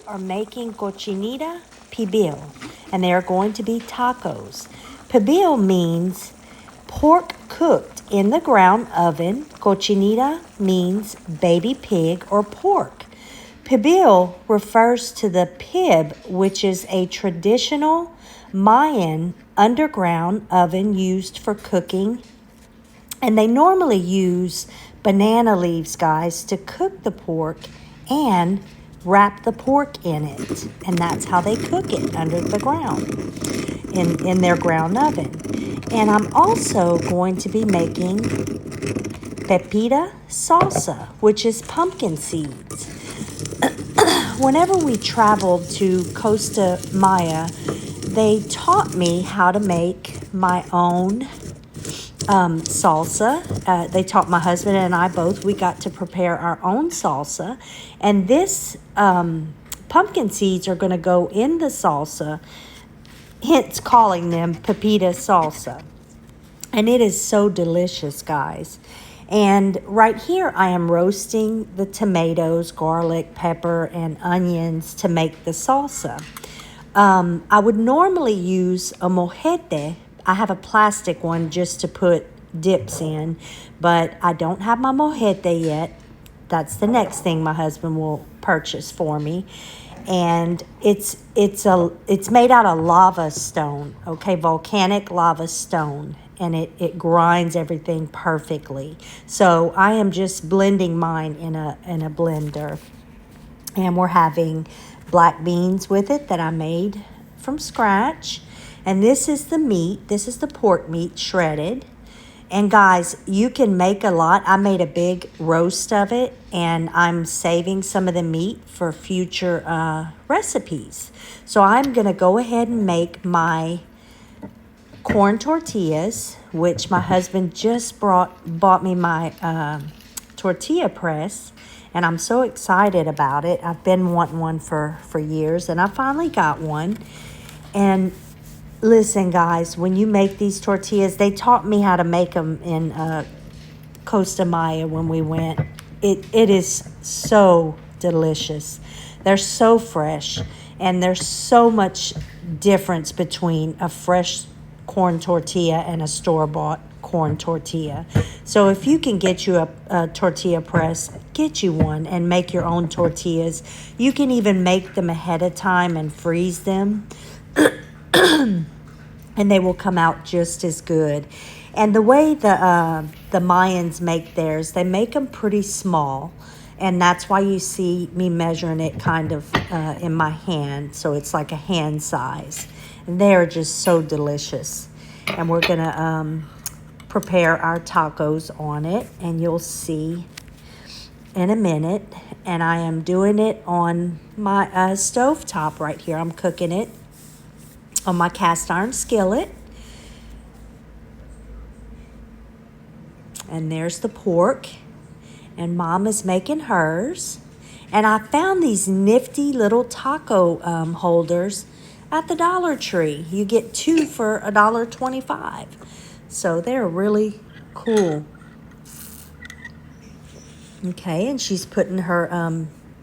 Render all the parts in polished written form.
are making Cochinita Pibil, and they are going to be tacos. Pibil means pork cooked in the ground oven. Cochinita means baby pig or pork. Pibil refers to the pib, which is a traditional Mayan underground oven used for cooking. And they normally use banana leaves, guys, to cook the pork and wrap the pork in it. And that's how they cook it under the ground in their ground oven. And I'm also going to be making pepita salsa, which is pumpkin seeds. Whenever we traveled to Costa Maya, they taught me how to make my own salsa. They taught my husband and I both. We got to prepare our own salsa. And this pumpkin seeds are going to go in the salsa, hence calling them pepita salsa. And it is so delicious, guys. And right here I am roasting the tomatoes, garlic, pepper, and onions to make the salsa. I would normally use a mojete. I have a plastic one just to put dips in, but I don't have my mojete yet. That's the next thing my husband will purchase for me. And it's made out of lava stone, okay, volcanic lava stone, and it grinds everything perfectly. So I am just blending mine in a blender, and we're having black beans with it that I made from scratch. And this is the meat. This is the pork meat shredded. And guys, you can make a lot. I made a big roast of it, and I'm saving some of the meat for future recipes. So I'm going to go ahead and make my corn tortillas, which my husband just bought me my tortilla press, and I'm so excited about it. I've been wanting one for years, and I finally got one. And listen, guys, when you make these tortillas, they taught me how to make them in Costa Maya when we went. It is so delicious. They're so fresh, and there's so much difference between a fresh corn tortilla and a store-bought corn tortilla. So if you can get you a tortilla press, get you one and make your own tortillas. You can even make them ahead of time and freeze them. And they will come out just as good. And the way the Mayans make theirs, they make them pretty small. And that's why you see me measuring it kind of in my hand. So it's like a hand size. And they are just so delicious. And we're going to prepare our tacos on it. And you'll see in a minute. And I am doing it on my stovetop right here. I'm cooking it on my cast iron skillet. And there's the pork. And Mom is making hers. And I found these nifty little taco holders at the Dollar Tree. You get 2 for $1.25. So they're really cool. Okay, and she's putting her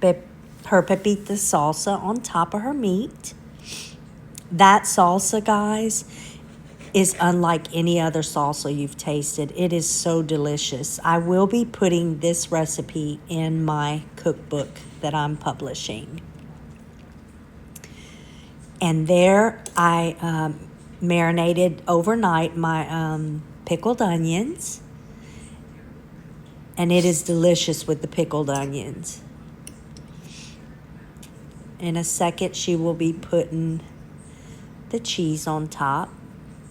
pepita salsa on top of her meat. That salsa, guys, is unlike any other salsa you've tasted. It is so delicious. I will be putting this recipe in my cookbook that I'm publishing. And there I marinated overnight my pickled onions. And it is delicious with the pickled onions. In a second, she will be putting the cheese on top.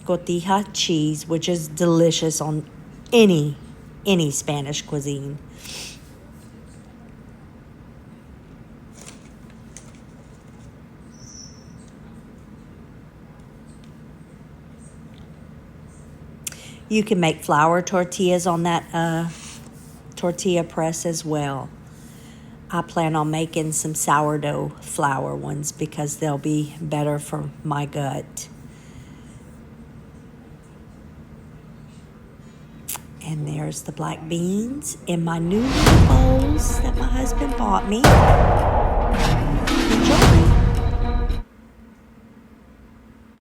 Cotija cheese, which is delicious on any Spanish cuisine. You can make flour tortillas on that tortilla press as well. I plan on making some sourdough flour ones because they'll be better for my gut. And there's the black beans in my new bowls that my husband bought me.